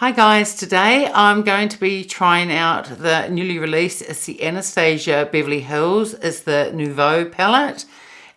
Hi guys, today I'm going to be trying out the newly released, it's the Anastasia Beverly Hills, it's the Nouveau palette,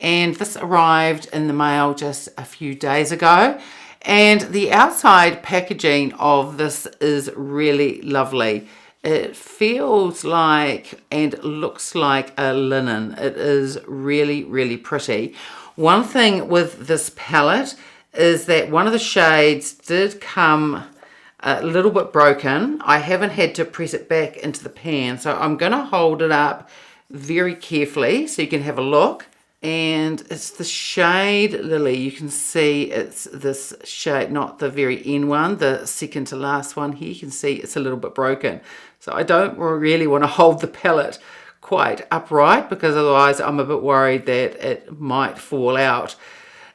and this arrived in the mail just a few days ago, and the outside packaging of this is really lovely. It feels like and looks like a linen. It is really pretty. One thing with this palette is that one of the shades did come a little bit broken. I haven't had to press it back into the pan, so I'm going to hold it up very carefully so you can have a look. And it's the shade Lily. You can see it's this shade, not the very end one, the second to last one here. You can see it's a little bit broken. So I don't really want to hold the palette quite upright because otherwise I'm a bit worried that it might fall out.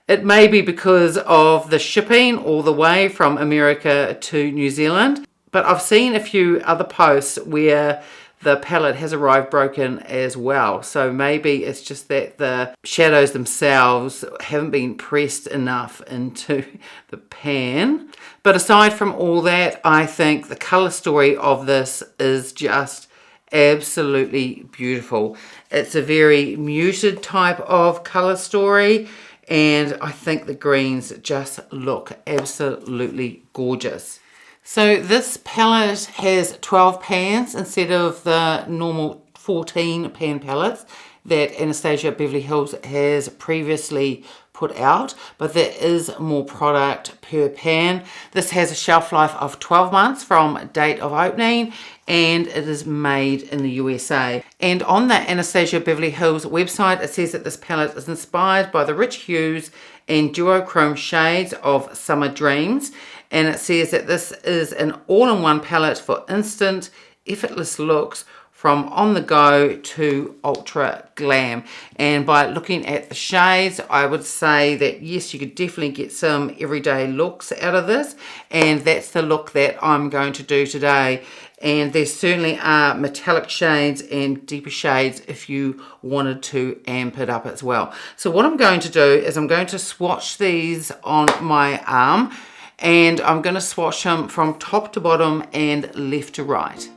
It may be because of the shipping all the way from America to New Zealand, but I've seen a few other posts where the palette has arrived broken as well. So maybe it's just that the shadows themselves haven't been pressed enough into the pan. But aside from all that, I think the color story of this is just absolutely beautiful. It's a very muted type of color story, and I think the greens just look absolutely gorgeous. So this palette has 12 pans instead of the normal 14 pan palettes that Anastasia Beverly Hills has previously put out, but there is more product per pan. This has a shelf life of 12 months from date of opening, and it is made in the USA. And on the Anastasia Beverly Hills website, it says that this palette is inspired by the rich hues and duochrome shades of Summer Dreams, and it says that this is an all-in-one palette for instant, effortless looks from on the go to ultra glam. And by looking at the shades, I would say that yes, you could definitely get some everyday looks out of this, and that's the look that I'm going to do today. And there certainly are metallic shades and deeper shades if you wanted to amp it up as well. So what I'm going to do is I'm going to swatch these on my arm, and I'm going to swatch them from top to bottom and left to right.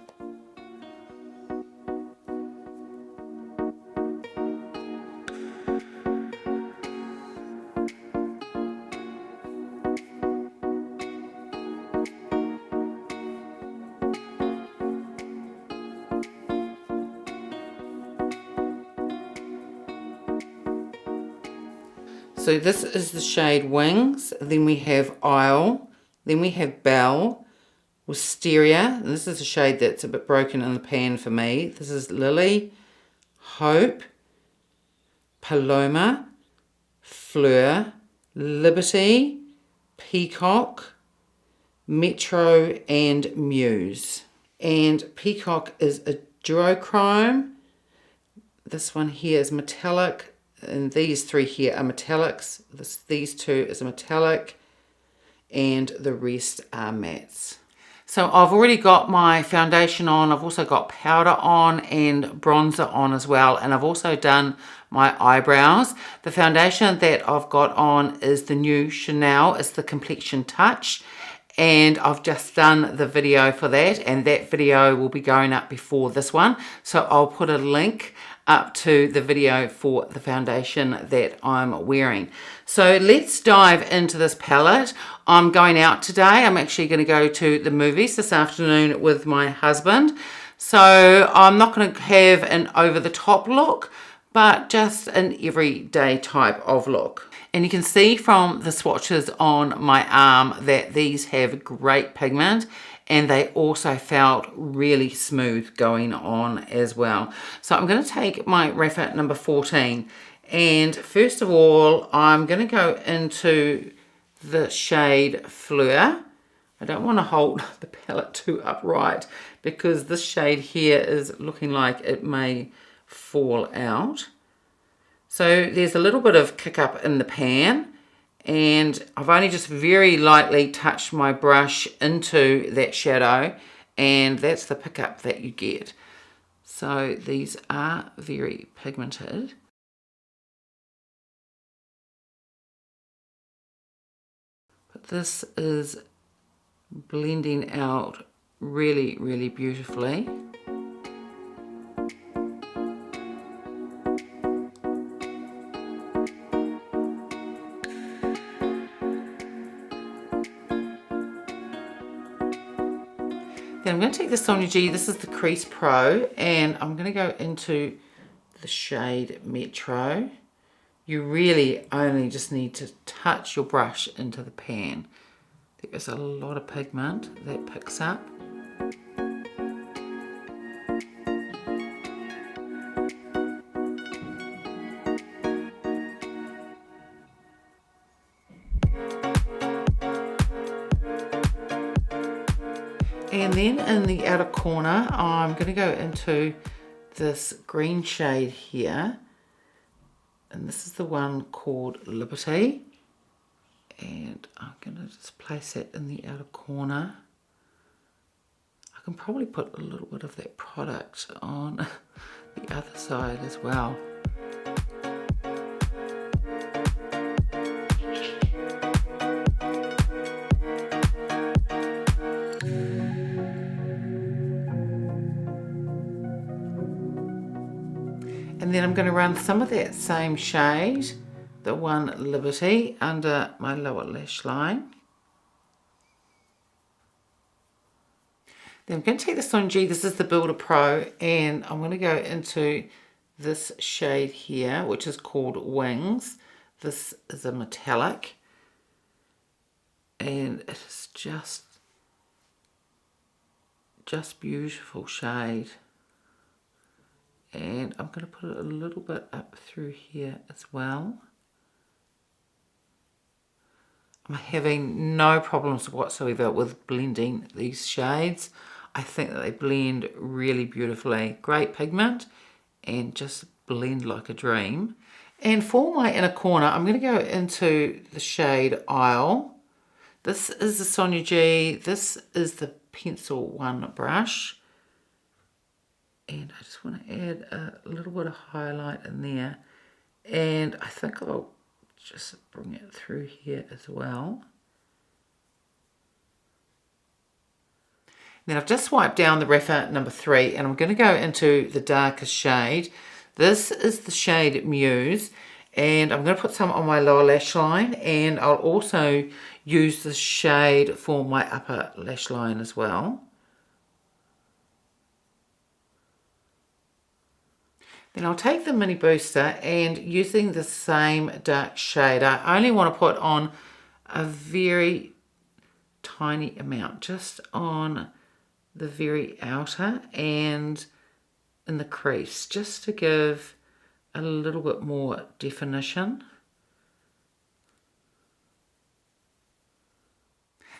So this is the shade Wings, then we have Isle, then we have Belle, Wisteria, and this is a shade that's a bit broken in the pan for me. This is Lily, Hope, Paloma, Fleur, Liberty, Peacock, Metro, and Muse. And Peacock is a duochrome. This one here is metallic, and these three here are metallics. These two is a metallic, and the rest are mattes. So I've already got my foundation on, I've also got powder on and bronzer on as well, and I've also done my eyebrows. The foundation that I've got on is the new Chanel, it's the Complexion Touch, and I've just done the video for that, and that video will be going up before this one, so I'll put a link up to the video for the foundation that I'm wearing. So let's dive into this palette. I'm going out today. I'm actually going to go to the movies this afternoon with my husband. So I'm not going to have an over-the-top look, but just an everyday type of look. And you can see from the swatches on my arm that these have great pigment, and they also felt really smooth going on as well. So I'm going to take my Rapha number 14, and first of all I'm going to go into the shade Fleur. I don't want to hold the palette too upright because this shade here is looking like it may fall out. So there's a little bit of kick up in the pan, and I've only just very lightly touched my brush into that shadow, and that's the pickup that you get. So these are very pigmented. But this is blending out really, really beautifully. Then I'm going to take the Sonia G, this is the Crease Pro, and I'm going to go into the shade Metro. You really only just need to touch your brush into the pan. There is a lot of pigment that picks up. And then in the outer corner, I'm going to go into this green shade here. And this is the one called Liberty. And I'm going to just place it in the outer corner. I can probably put a little bit of that product on the other side as well. And then I'm going to run some of that same shade, the one Liberty, under my lower lash line. Then I'm going to take the Sonia G, this is the Builder Pro, and I'm going to go into this shade here, which is called Wings. This is a metallic, and it is just beautiful shade. And I'm going to put it a little bit up through here as well. I'm having no problems whatsoever with blending these shades. I think that they blend really beautifully. Great pigment and just blend like a dream. And for my inner corner, I'm going to go into the shade Isle. This is the Sonia G. This is the Pencil One brush. And I just want to add a little bit of highlight in there. And I think I'll just bring it through here as well. Then I've just wiped down the Rapha number 3, and I'm going to go into the darkest shade. This is the shade Muse, and I'm going to put some on my lower lash line, and I'll also use this shade for my upper lash line as well. Then I'll take the mini booster, and using the same dark shade, I only want to put on a very tiny amount, just on the very outer and in the crease, just to give a little bit more definition.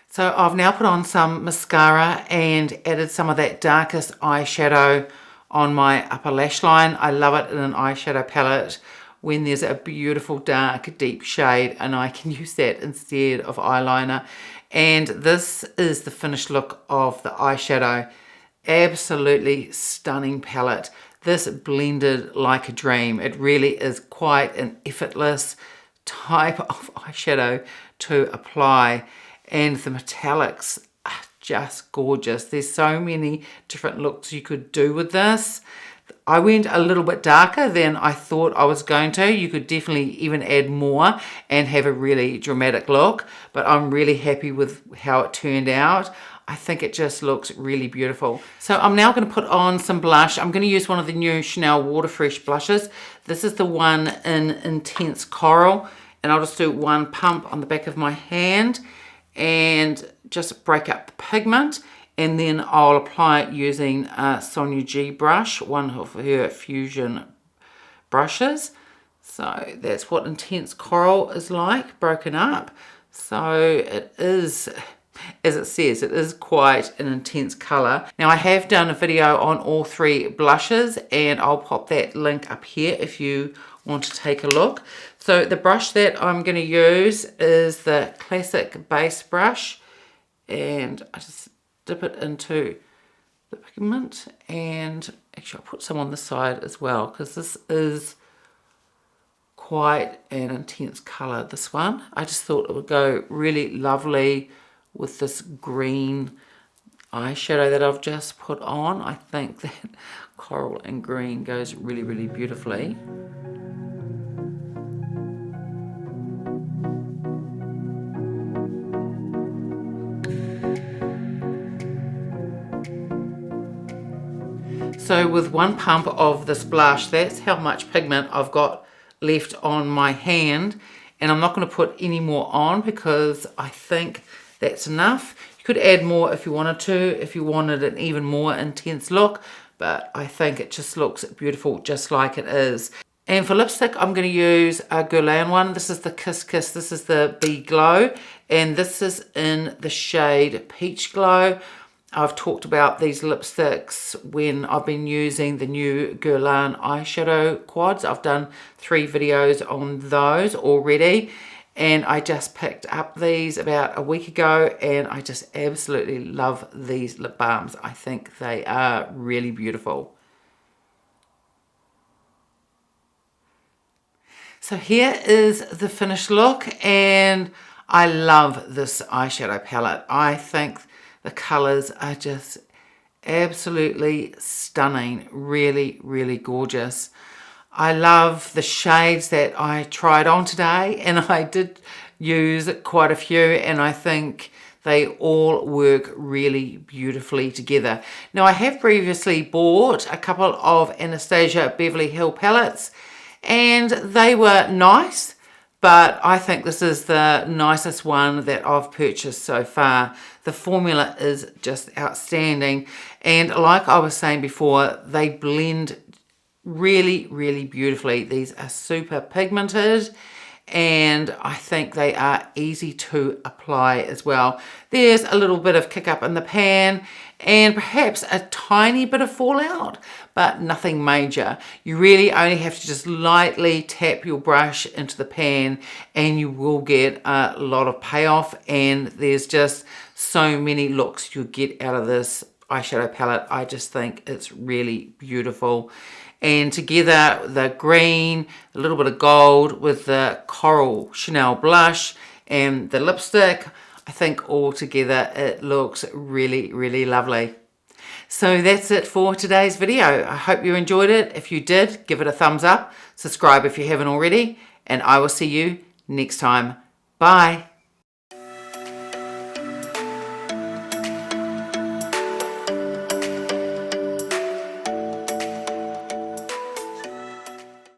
So I've now put on some mascara and added some of that darkest eyeshadow on my upper lash line. I love it in an eyeshadow palette when there's a beautiful dark deep shade, and I can use that instead of eyeliner. And this is the finished look of the eyeshadow. Absolutely stunning palette. This blended like a dream. It really is quite an effortless type of eyeshadow to apply, and the metallics are just gorgeous. There's so many different looks you could do with this. I went a little bit darker than I thought I was going to. You could definitely even add more and have a really dramatic look, but I'm really happy with how it turned out. I think it just looks really beautiful. So I'm now going to put on some blush. I'm going to use one of the new Chanel Waterfresh blushes. This is the one in Intense Coral, and I'll just do one pump on the back of my hand and just break up the pigment, and then I'll apply it using a Sonia G brush, one of her Fusion brushes. So that's what Intense Coral is like, broken up. So it is, as it says, it is quite an intense colour. Now I have done a video on all 3 blushes, and I'll pop that link up here if you want to take a look. So the brush that I'm going to use is the classic base brush, and I just dip it into the pigment, and actually I'll put some on the side as well, because this is quite an intense colour, this one. I just thought it would go really lovely with this green eyeshadow that I've just put on. I think that coral and green goes really, really beautifully. So with one pump of this blush, that's how much pigment I've got left on my hand. And I'm not going to put any more on because I think that's enough. You could add more if you wanted to, if you wanted an even more intense look. But I think it just looks beautiful just like it is. And for lipstick, I'm going to use a Guerlain one. This is the KissKiss. This is the Be Glow. And this is in the shade Peach Glow. I've talked about these lipsticks when I've been using the new Guerlain eyeshadow quads. I've done 3 videos on those already. And I just picked up these about a week ago. And I just absolutely love these lip balms. I think they are really beautiful. So here is the finished look. And I love this eyeshadow palette. I think the colours are just absolutely stunning, really, really gorgeous. I love the shades that I tried on today, and I did use quite a few, and I think they all work really beautifully together. Now, I have previously bought a couple of Anastasia Beverly Hill palettes, and they were nice. But I think this is the nicest one that I've purchased so far. The formula is just outstanding. And like I was saying before, they blend really, really beautifully. These are super pigmented. And I think they are easy to apply as well. There's a little bit of kick up in the pan and perhaps a tiny bit of fallout, but nothing major. You really only have to just lightly tap your brush into the pan and you will get a lot of payoff, and there's just so many looks you get out of this eyeshadow palette. I just think it's really beautiful. And together, the green, a little bit of gold with the coral Chanel blush and the lipstick, I think all together it looks really, really lovely. So that's it for today's video. I hope you enjoyed it. If you did, give it a thumbs up. Subscribe if you haven't already. And I will see you next time. Bye.